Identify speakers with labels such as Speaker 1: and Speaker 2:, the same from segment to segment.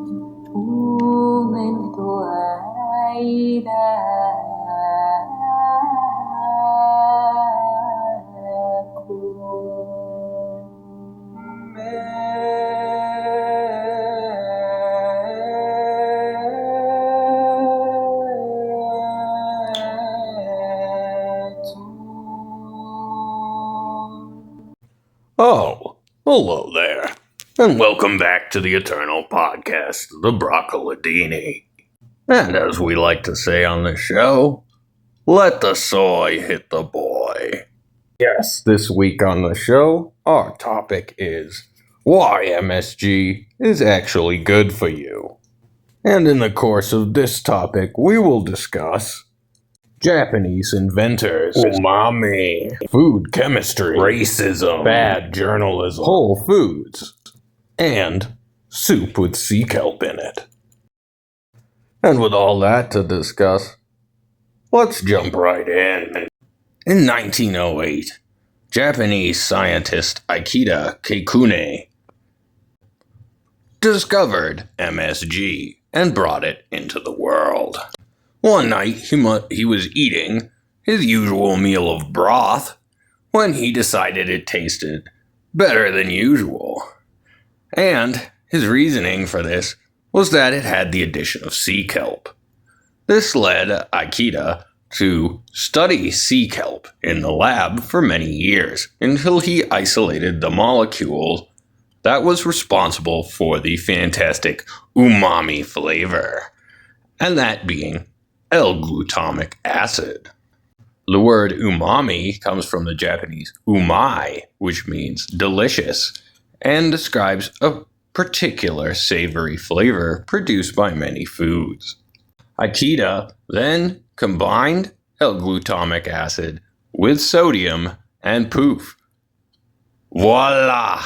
Speaker 1: Momento ay
Speaker 2: Oh, hello there, and welcome back to the Eternal Podcast, the Broccoladini. And as we like to say on the show, let the soy hit the boy. Yes, this week on the show, our topic is why MSG is actually good for you. And in the course of this topic, we will discuss Japanese inventors, umami, food chemistry, racism, bad journalism, Whole Foods, and soup with sea kelp in it. And with all that to discuss, let's jump right in. In 1908, Japanese scientist Ikeda Keikune discovered MSG and brought it into the world. One night, he was eating his usual meal of broth when he decided it tasted better than usual. And his reasoning for this was that it had the addition of sea kelp. This led Ikeda to study sea kelp in the lab for many years until he isolated the molecule that was responsible for the fantastic umami flavor, and that being L-glutamic acid. The word umami comes from the Japanese umai, which means delicious, and describes a particular savory flavor produced by many foods. Ikeda then combined L-glutamic acid with sodium, and poof, voila!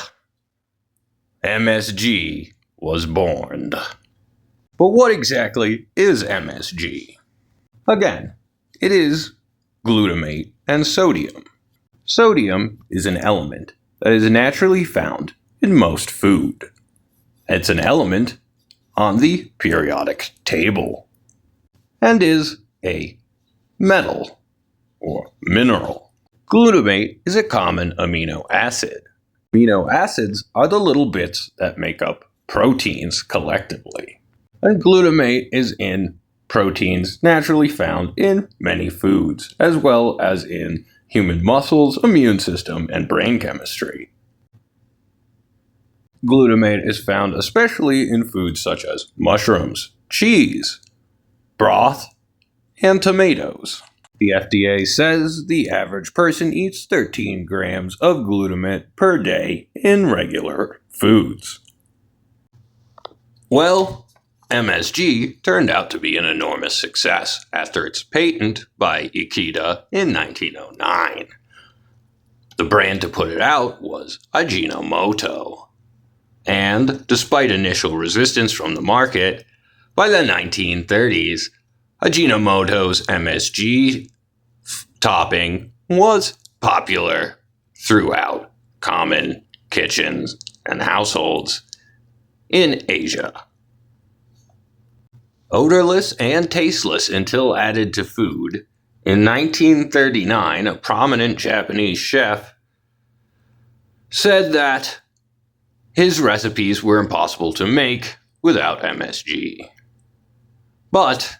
Speaker 2: MSG was born. But what exactly is MSG? Again, it is glutamate and sodium. Sodium is an element that is naturally found in most food. It's an element on the periodic table and is a metal or mineral. Glutamate is a common amino acid. Amino acids are the little bits that make up proteins collectively. And glutamate is in proteins naturally found in many foods, as well as in human muscles, immune system, and brain chemistry. Glutamate is found especially in foods such as mushrooms, cheese, broth, and tomatoes. The FDA says the average person eats 13 grams of glutamate per day in regular foods. Well, MSG turned out to be an enormous success after its patent by Ikeda in 1909. The brand to put it out was Ajinomoto. And despite initial resistance from the market, by the 1930s, Ajinomoto's MSG topping was popular throughout common kitchens and households in Asia. Odorless and tasteless until added to food, in 1939, a prominent Japanese chef said that his recipes were impossible to make without MSG. But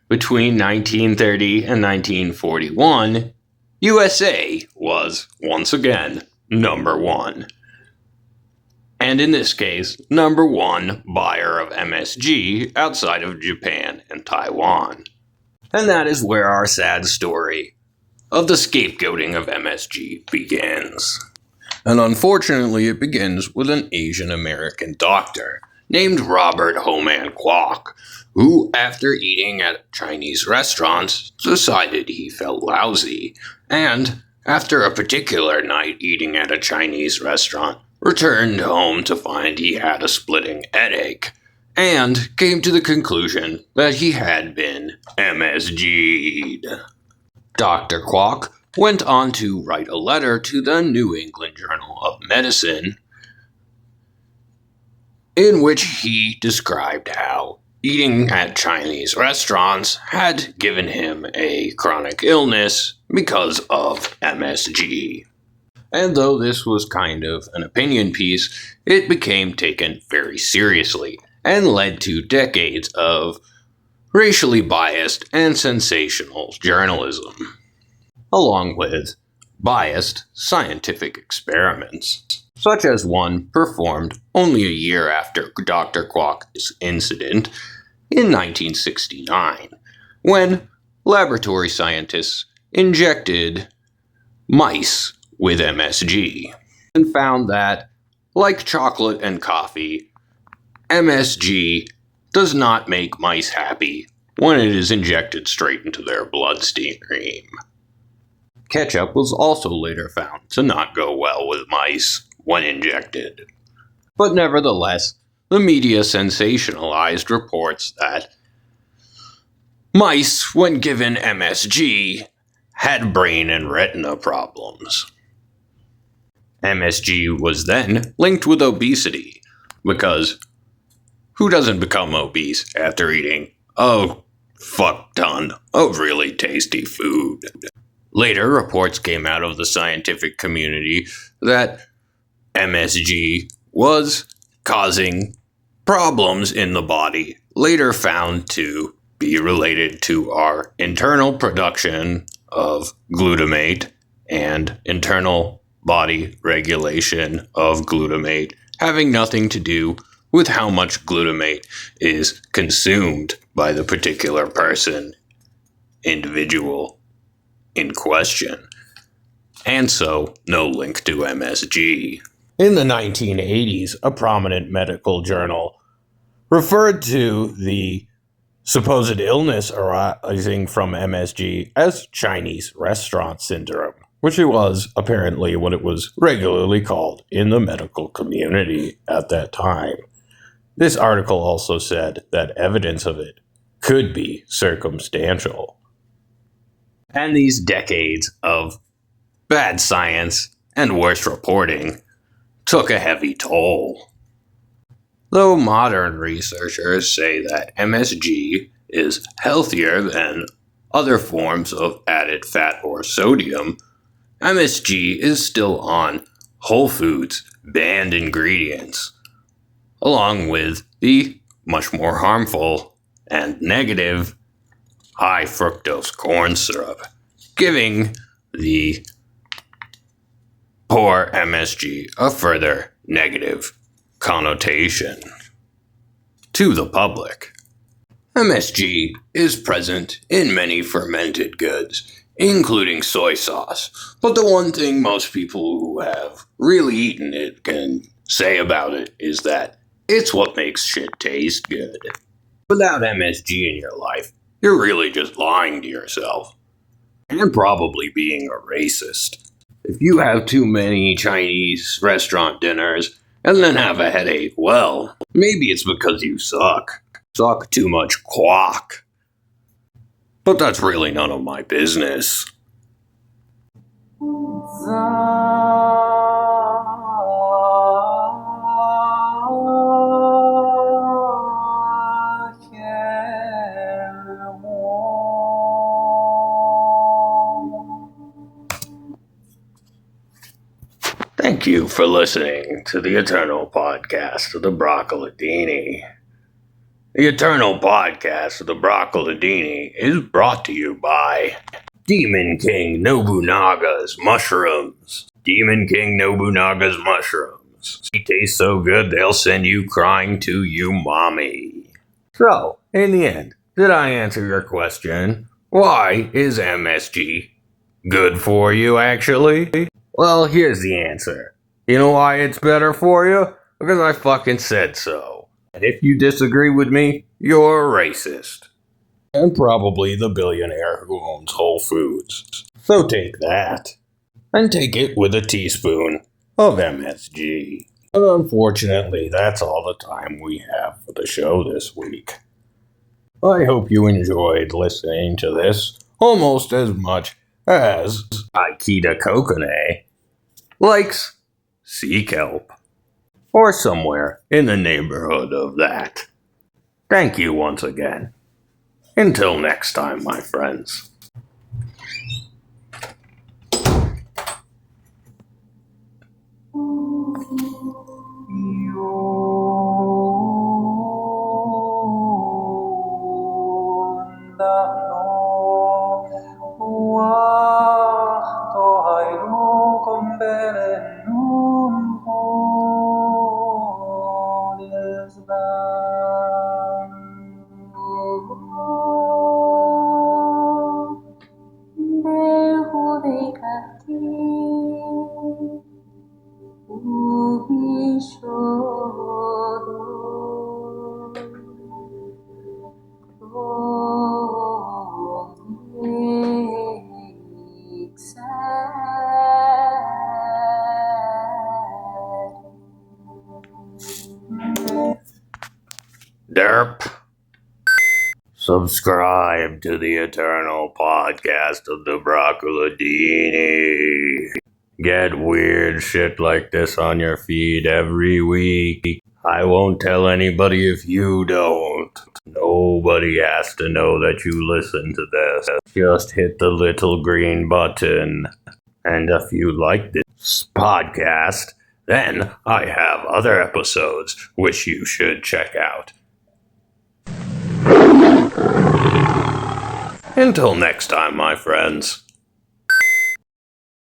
Speaker 2: between 1930 and 1941, USA was once again number one. And in this case, number one buyer of MSG outside of Japan and Taiwan. And that is where our sad story of the scapegoating of MSG begins. And unfortunately, it begins with an Asian American doctor named Robert Homan Kwok, who, after eating at Chinese restaurants, decided he felt lousy, and, after a particular night eating at a Chinese restaurant, returned home to find he had a splitting headache, and came to the conclusion that he had been MSG'd. Dr. Kwok went on to write a letter to the New England Journal of Medicine in which he described how eating at Chinese restaurants had given him a chronic illness because of MSG. And though this was kind of an opinion piece, it became taken very seriously and led to decades of racially biased and sensational journalism, along with biased scientific experiments, such as one performed only a year after Dr. Kwok's incident in 1969, when laboratory scientists injected mice with MSG and found that, like chocolate and coffee, MSG does not make mice happy when it is injected straight into their bloodstream. Ketchup was also later found to not go well with mice when injected. But nevertheless, the media sensationalized reports that mice, when given MSG, had brain and retina problems. MSG was then linked with obesity, because who doesn't become obese after eating a fuck ton of really tasty food? Later, reports came out of the scientific community that MSG was causing problems in the body, later found to be related to our internal production of glutamate and internal body regulation of glutamate, having nothing to do with how much glutamate is consumed by the particular person, individual in question, and so no link to MSG. In the 1980s, a prominent medical journal referred to the supposed illness arising from MSG as Chinese restaurant syndrome, which it was apparently what it was regularly called in the medical community at that time. This article also said that evidence of it could be circumstantial. And these decades of bad science and worse reporting took a heavy toll. Though modern researchers say that MSG is healthier than other forms of added fat or sodium, MSG is still on Whole Foods banned ingredients, along with the much more harmful and negative high fructose corn syrup, giving the poor MSG a further negative connotation to the public. MSG is present in many fermented goods, including soy sauce, but the one thing most people who have really eaten it can say about it is that it's what makes shit taste good. Without MSG in your life, you're really just lying to yourself, and probably being a racist. If you have too many Chinese restaurant dinners and then have a headache, well, maybe it's because you suck. Suck too much quack. But that's really none of my business. Thank you for listening to the Eternal Podcast of the Broccoladini. The Eternal Podcast of the Broccoladini is brought to you by Demon King Nobunaga's Mushrooms. Demon King Nobunaga's Mushrooms. They taste so good they'll send you crying to you mommy. So, in the end, did I answer your question? Why is MSG good for you, actually? Well, here's the answer. You know why it's better for you? Because I fucking said so. And if you disagree with me, you're a racist. And probably the billionaire who owns Whole Foods. So take that. And take it with a teaspoon of MSG. But unfortunately, that's all the time we have for the show this week. I hope you enjoyed listening to this almost as much as Ikeda Kokone likes sea kelp. or somewhere in the neighborhood of that. Thank you once again. Until next time, my friends. Derp. Subscribe to the Eternal Podcast of the Broccoladini. Get weird shit like this on your feed every week. I won't tell anybody if you don't. Nobody has to know that you listen to this. Just hit the little green button. And if you like this podcast, then I have other episodes which you should check out. Until next time, my friends.